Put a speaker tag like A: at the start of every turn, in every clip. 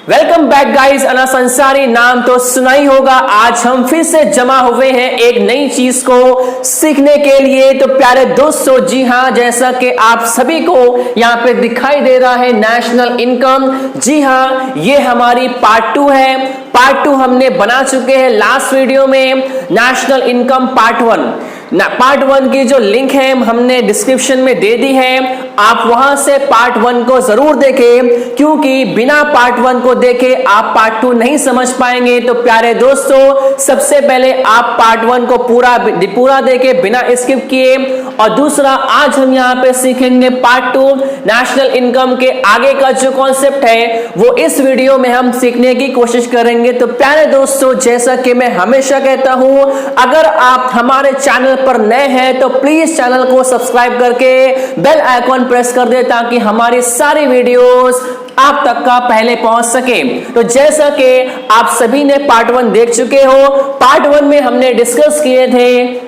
A: Welcome back guys. अना संसारी नाम तो सुना ही होगा। आज हम फिर से जमा हुए हैं एक नई चीज को सीखने के लिए। तो प्यारे दोस्तों, जी हाँ, जैसा कि आप सभी को यहाँ पे दिखाई दे रहा है नेशनल इनकम। जी हाँ, ये हमारी पार्ट 2 है। पार्ट 2 हमने बना चुके हैं लास्ट वीडियो में। नेशनल इनकम पार्ट 1 ना, पार्ट 1 की जो लिंक है हमने डिस्क्रिप्शन में दे दी है। आप वहां से पार्ट 1 को जरूर देखें, क्योंकि बिना पार्ट 1 को देखे आप पार्ट 2 नहीं समझ पाएंगे। तो प्यारे दोस्तों, सबसे पहले आप पार्ट 1 को पूरा देखे बिना स्किप किए। और दूसरा, आज हम यहाँ पे सीखेंगे पार्ट 2 नेशनल इनकम के आगे का जो कॉन्सेप्ट है वो इस वीडियो में हम सीखने की कोशिश करेंगे। तो प्यारे दोस्तों, जैसा कि मैं हमेशा कहता हूं, अगर आप हमारे चैनल पर नए हैं तो प्लीज चैनल को सब्सक्राइब करके बेल आइकॉन प्रेस कर दे, ताकि हमारी सारी वीडियोस आप तक का पहले पहुंच सके। तो जैसा कि आप सभी ने पार्ट 1 देख चुके हो, पार्ट 1 में हमने डिस्कस किए थे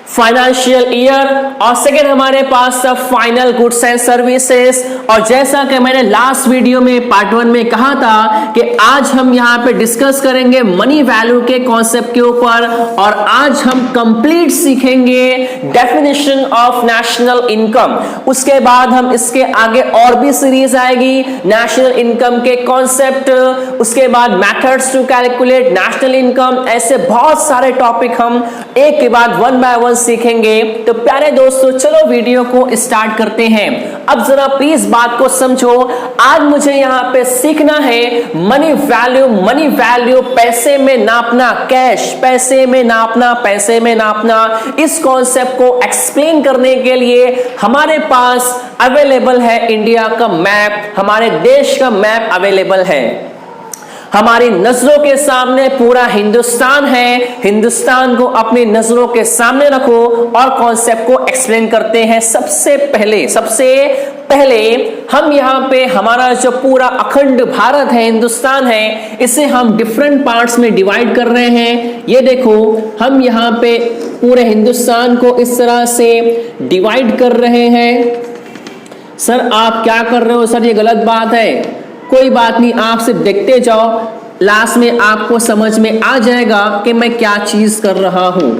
A: फाइनेंशियल ईयर, और सेकेंड हमारे पास था फाइनल गुड्स एंड सर्विसेज। और जैसा कि मैंने लास्ट वीडियो में पार्ट 1 में कहा था कि आज हम यहाँ पे डिस्कस करेंगे मनी वैल्यू के कॉन्सेप्ट के ऊपर, और आज हम कंप्लीट सीखेंगे डेफिनेशन ऑफ नेशनल इनकम। उसके बाद हम इसके आगे और भी सीरीज आएगी नेशनल इनकम के कॉन्सेप्ट, उसके बाद methods to calculate national income. ऐसे बहुत सारे टॉपिक हम एक के बाद वन बाय वन सीखेंगे। तो प्यारे दोस्तों, चलो वीडियो को स्टार्ट करते हैं। अब जरा प्लीज बात को समझो। आज मुझे यहां पे सीखना है मनी वैल्यू। मनी वैल्यू पैसे में नापना, कैश पैसे में नापना, पैसे में नापना। इस कॉन्सेप्ट को एक्सप्लेन करने के लिए हमारे पास अवेलेबल है इंडिया का मैप, हमारे देश का मैप अवेलेबल है। हमारी नजरों के सामने पूरा हिंदुस्तान है। हिंदुस्तान को अपनी नजरों के सामने रखो और कॉन्सेप्ट को एक्सप्लेन करते हैं। सबसे पहले हम यहाँ पे हमारा जो पूरा अखंड भारत है, हिंदुस्तान है, इसे हम डिफरेंट पार्ट्स में डिवाइड कर रहे हैं। ये देखो, हम यहाँ पे पूरे हिंदुस्तान को इस तरह से डिवाइड कर रहे हैं। सर आप क्या कर रहे हो? सर ये गलत बात है। कोई बात नहीं, आप सिर्फ देखते जाओ, लास्ट में आपको समझ में आ जाएगा कि मैं क्या चीज कर रहा हूं।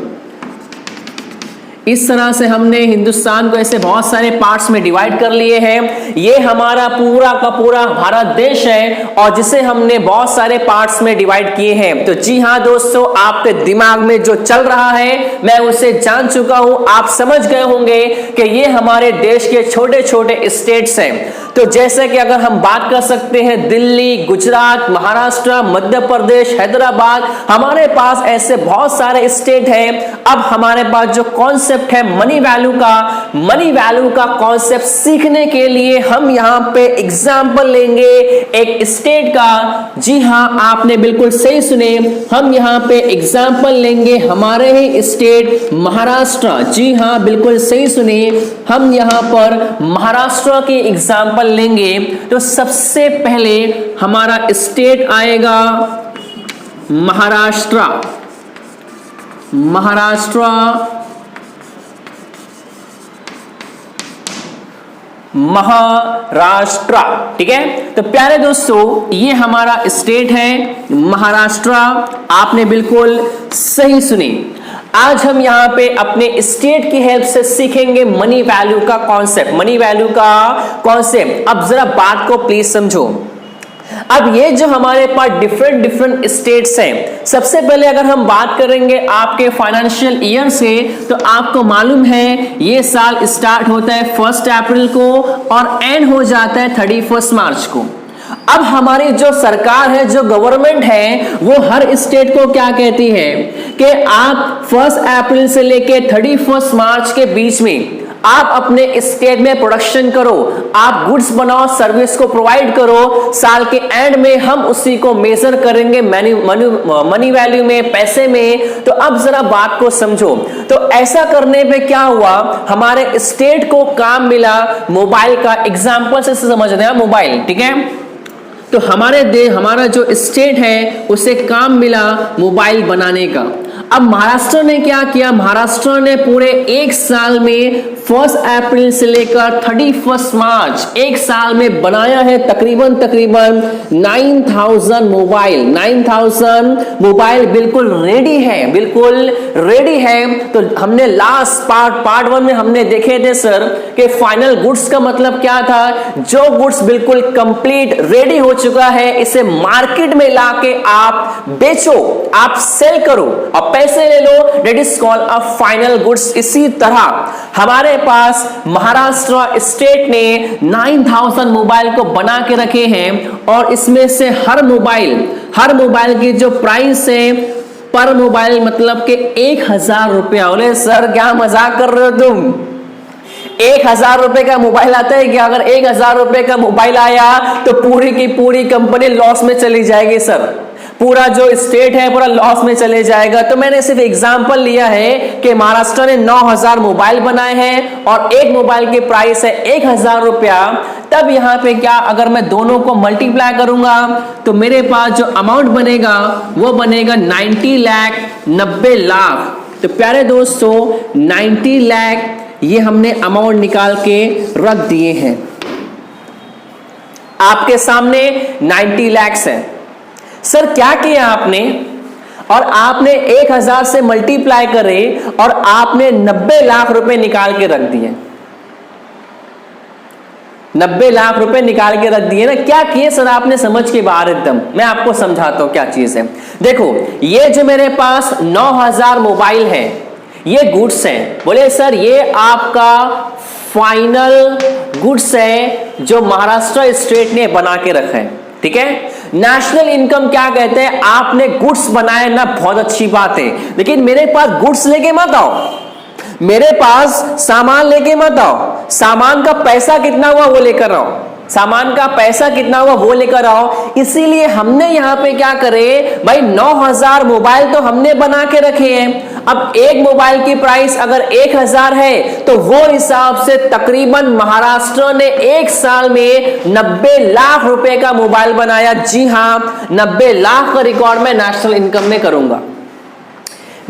A: इस तरह से हमने हिंदुस्तान को ऐसे बहुत सारे पार्ट्स में डिवाइड कर लिए हैं। ये हमारा पूरा का पूरा भारत देश है, और जिसे हमने बहुत सारे पार्ट्स में डिवाइड किए हैं। तो जी हाँ दोस्तों, आपके दिमाग में जो चल रहा है मैं उसे जान चुका हूं। आप समझ गए होंगे कि ये हमारे देश के छोटे छोटे स्टेट्स हैं। तो जैसे कि अगर हम बात कर सकते हैं दिल्ली, गुजरात, महाराष्ट्र, मध्य प्रदेश, हैदराबाद, हमारे पास ऐसे बहुत सारे स्टेट हैं। अब हमारे पास जो कॉन्सेप्ट है मनी वैल्यू का कॉन्सेप्ट सीखने के लिए हम यहाँ पे एग्जाम्पल लेंगे एक स्टेट का। जी हाँ, आपने बिल्कुल सही सुने, हम यहाँ पे एग्जाम्पल लेंगे हमारे ही स्टेट महाराष्ट्र। जी हाँ, बिल्कुल सही सुने, हम यहाँ पर महाराष्ट्र की एग्जाम्पल लेंगे। तो सबसे पहले हमारा स्टेट आएगा महाराष्ट्र। ठीक है। तो प्यारे दोस्तों, ये हमारा स्टेट है महाराष्ट्र। आपने बिल्कुल सही सुनी। आज हम यहाँ पे अपने स्टेट की हेल्प से सीखेंगे मनी वैल्यू का कॉन्सेप्ट। अब जरा बात को प्लीज समझो। अब ये जो हमारे पास डिफरेंट स्टेट्स हैं, सबसे पहले अगर हम बात करेंगे आपके फाइनेंशियल ईयर से, तो आपको मालूम है ये साल स्टार्ट होता है 1 अप्रैल को और एंड हो जाता है 31 मार्च को। अब हमारी जो सरकार है, जो गवर्नमेंट है, वो हर स्टेट को क्या कहती है कि आप 1 अप्रैल से लेके 31 मार्च के बीच में आप अपने स्टेट में प्रोडक्शन करो, आप गुड्स बनाओ, सर्विस को प्रोवाइड करो। साल के एंड में हम उसी को मेजर करेंगे मनी वैल्यू में, पैसे में। तो अब जरा बात को समझो। तो ऐसा करने पे क्या हुआ, हमारे स्टेट को काम मिला मोबाइल का। एग्जांपल से समझ रहे हैं, मोबाइल, ठीक है। तो हमारा जो स्टेट है उसे काम मिला मोबाइल बनाने का। अब महाराष्ट्र ने क्या किया, महाराष्ट्र ने पूरे एक साल में 1 अप्रैल से लेकर 31 मार्च एक साल में बनाया है तकरीबन 9000 मोबाइल। 9000 मोबाइल बिल्कुल रेडी है, बिल्कुल रेडी है। तो हमने लास्ट पार्ट 1 में हमने देखे थे सर कि फाइनल गुड्स का मतलब क्या था, जो गुड्स बिल्कुल कंप्लीट रेडी हो चुका है इसे मार्केट में लाके आप बेचो, आप सेल करो और पैसे ले लो, that is called a final goods. इसी तरह हमारे पास महाराष्ट्र स्टेट ने 9000 मोबाइल को बना के रखे हैं और इसमें से हर मोबाइल की जो प्राइस है पर मोबाइल मतलब के 1000 रुपया। बोले सर क्या मजाक कर रहे हो तुम, 1000 रुपए का मोबाइल आता है क्या? अगर 1000 रुपए का मोबाइल आया तो पूरी की पूरी कंपनी लॉस में चली जाएगी सर, पूरा जो स्टेट है पूरा लॉस में चले जाएगा। तो मैंने सिर्फ एग्जांपल लिया है कि महाराष्ट्र ने 9000 मोबाइल बनाए हैं और एक मोबाइल की प्राइस है 1000 रुपया। तब यहां पे क्या, अगर मैं दोनों को मल्टीप्लाई करूंगा तो मेरे पास जो अमाउंट बनेगा वो बनेगा 90 लाख 90 लाख। तो प्यारे दोस्तों 90 लाख ये हमने अमाउंट निकाल के रख दिए हैं आपके सामने। 90 लाख है सर, क्या किया आपने, और आपने 1000 से मल्टीप्लाई करे और आपने 90 लाख रुपए निकाल के रख दिए। 90 लाख रुपए निकाल के रख दिए ना, क्या किए सर आपने, समझ के बाहर एकदम। मैं आपको समझाता हूं क्या चीज है। देखो ये जो मेरे पास 9000 मोबाइल है ये गुड्स है। बोले सर ये आपका फाइनल गुड्स है जो महाराष्ट्र स्टेट ने बना के रखा है, ठीक है। नेशनल इनकम क्या कहते हैं, आपने गुड्स बनाए ना, बहुत अच्छी बात है, लेकिन मेरे पास गुड्स लेके मत आओ, मेरे पास सामान लेके मत आओ। सामान का पैसा कितना हुआ वो लेकर आओ, सामान का पैसा कितना हुआ वो लेकर आओ। इसीलिए हमने यहां पे क्या करे भाई, 9000 मोबाइल तो हमने बना के रखे हैं। अब एक मोबाइल की प्राइस अगर 1000 है तो वो हिसाब से तकरीबन महाराष्ट्र ने एक साल में 90 लाख रुपए का मोबाइल बनाया। जी हां, 90 लाख का रिकॉर्ड मैं नेशनल इनकम में करूंगा।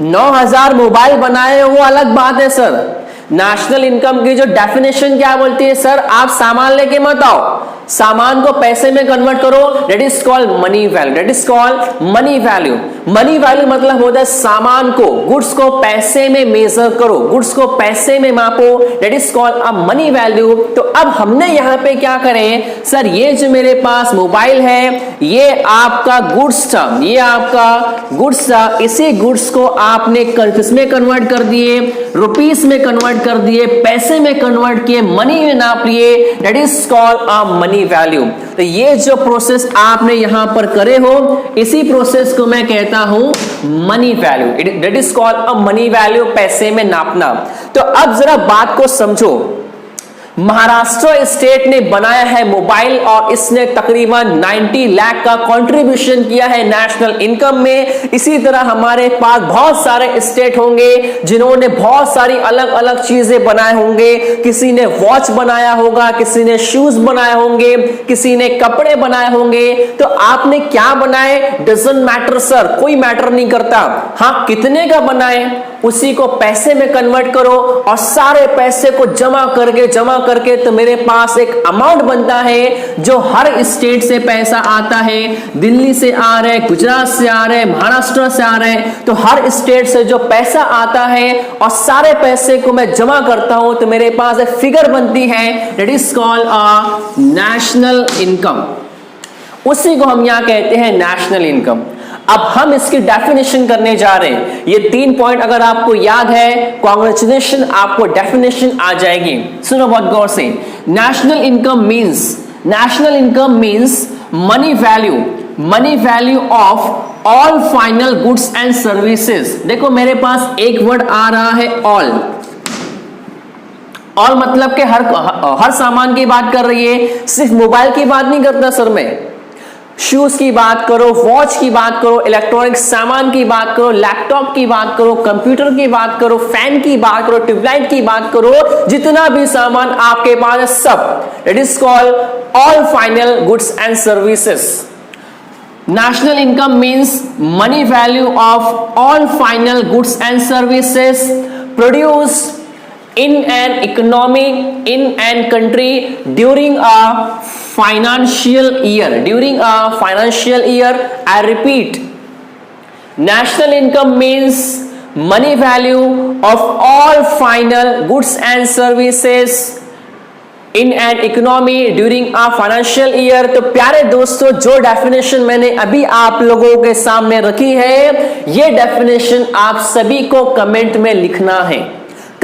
A: 9000 मोबाइल बनाए वो अलग बात है सर। नेशनल इनकम की जो डेफिनेशन क्या बोलती है सर, आप सामान लेके मत आओ, सामान को पैसे में कन्वर्ट करो, that is called money value, that is called money value. Money value मतलब होता है सामान को, गुड्स को पैसे में मेजर करो, गुड्स को पैसे में मापो, that is called a money value. तो अब हमने यहां पे क्या करें सर, ये जो मेरे पास मोबाइल है ये आपका गुड्स था, ये आपका गुड्स था। इसी गुड्स को आपने किसमें कन्वर्ट कर दिए, रुपीस में कन्वर्ट कर दिए, पैसे में कन्वर्ट किए, मनी में नाप लिए, that is called a money value. तो ये जो प्रोसेस आपने यहां पर करे हो इसी प्रोसेस को मैं कहता हूं money value, that is called a money value, पैसे में नापना। तो अब जरा बात को समझो, महाराष्ट्र स्टेट ने बनाया है मोबाइल और इसने तकरीबन 90 लाख का कंट्रीब्यूशन किया है नेशनल इनकम में। इसी तरह हमारे पास बहुत सारे स्टेट होंगे जिन्होंने बहुत सारी अलग अलग चीजें बनाए होंगे। किसी ने वॉच बनाया होगा, किसी ने शूज बनाए होंगे, किसी ने कपड़े बनाए होंगे। तो आपने क्या बनाए डजंट मैटर सर, कोई मैटर नहीं करता। हाँ, कितने का बनाए उसी को पैसे में कन्वर्ट करो और सारे पैसे को जमा करके तो मेरे पास एक अमाउंट बनता है जो हर स्टेट से पैसा आता है। दिल्ली से आ रहे, गुजरात से आ रहे, महाराष्ट्र से आ रहे, तो हर स्टेट से जो पैसा आता है और सारे पैसे को मैं जमा करता हूं तो मेरे पास एक फिगर बनती है, that is called a national income. उसी को हम यहां कहते हैं नेशनल इनकम। अब हम इसकी डेफिनेशन करने जा रहे हैं। ये 3 पॉइंट अगर आपको याद है, कांग्रेचुलेशन, आपको डेफिनेशन आ जाएगी। सुनो बहुत गौर से। National income means money value of all final goods and services. देखो मेरे पास एक वर्ड आ रहा है ऑल मतलब के हर सामान की बात कर रही है, सिर्फ मोबाइल की बात नहीं करता सर मैं। शूज की बात करो, वॉच की बात करो, इलेक्ट्रॉनिक सामान की बात करो, लैपटॉप की बात करो, कंप्यूटर की बात करो, फैन की बात करो, ट्यूबलाइट की बात करो, जितना भी सामान आपके पास है सब, it is called all final goods and services. National income means money value of all final goods and services produced in an economy, in an country during a financial year. During a financial year, I repeat, national income means money value of all final goods and services in an economy during a financial year. तो प्यारे दोस्तों, जो definition मैंने अभी आप लोगों के सामने रखी है, ये डेफिनेशन आप सभी को कमेंट में लिखना है,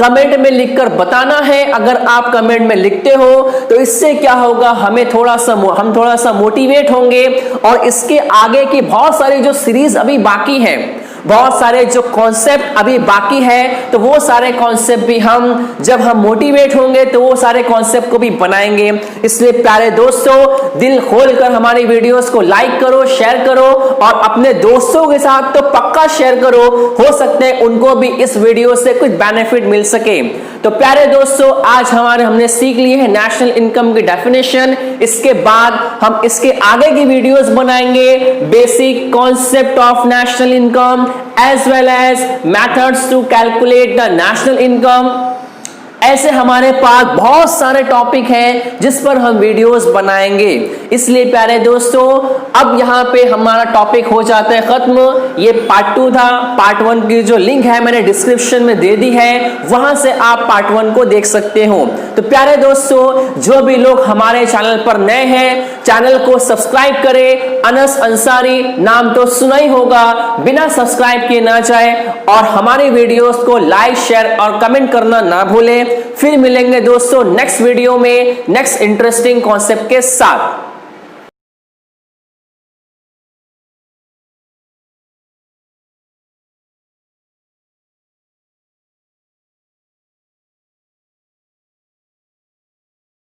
A: कमेंट में लिखकर बताना है। अगर आप कमेंट में लिखते हो तो इससे क्या होगा, हम थोड़ा सा मोटिवेट होंगे और इसके आगे की बहुत सारी जो सीरीज अभी बाकी है, बहुत सारे जो कॉन्सेप्ट अभी बाकी है, तो वो सारे कॉन्सेप्ट भी हम जब हम मोटिवेट होंगे तो वो सारे कॉन्सेप्ट को भी बनाएंगे। इसलिए प्यारे दोस्तों, दिल खोलकर हमारी वीडियोस को लाइक करो, शेयर करो और अपने दोस्तों के साथ तो पक्का शेयर करो, हो सकते हैं उनको भी इस वीडियो से कुछ बेनिफिट मिल सके। तो प्यारे दोस्तों, आज हमने सीख ली है नेशनल इनकम की डेफिनेशन। इसके बाद हम इसके आगे की वीडियोस बनाएंगे, basic concept of national income as well as methods to calculate the national income। ऐसे हमारे पास बहुत सारे टॉपिक हैं जिस पर हम वीडियोस बनाएंगे। इसलिए प्यारे दोस्तों, अब यहाँ पे हमारा टॉपिक हो जाता है खत्म। ये पार्ट 2 था। पार्ट 1 की जो लिंक है मैंने डिस्क्रिप्शन में दे दी है, वहां से आप पार्ट 1 को देख सकते हो। तो प्यारे दोस्तों, जो भी लोग हमारे चैनल पर नए हैं, चैनल को सब्सक्राइब करें। अनस अंसारी नाम तो सुना ही होगा, बिना सब्सक्राइब किए ना जाए और हमारी वीडियोस को लाइक, शेयर और कमेंट करना ना भूलें। फिर मिलेंगे दोस्तों नेक्स्ट वीडियो में नेक्स्ट इंटरेस्टिंग कॉन्सेप्ट के साथ।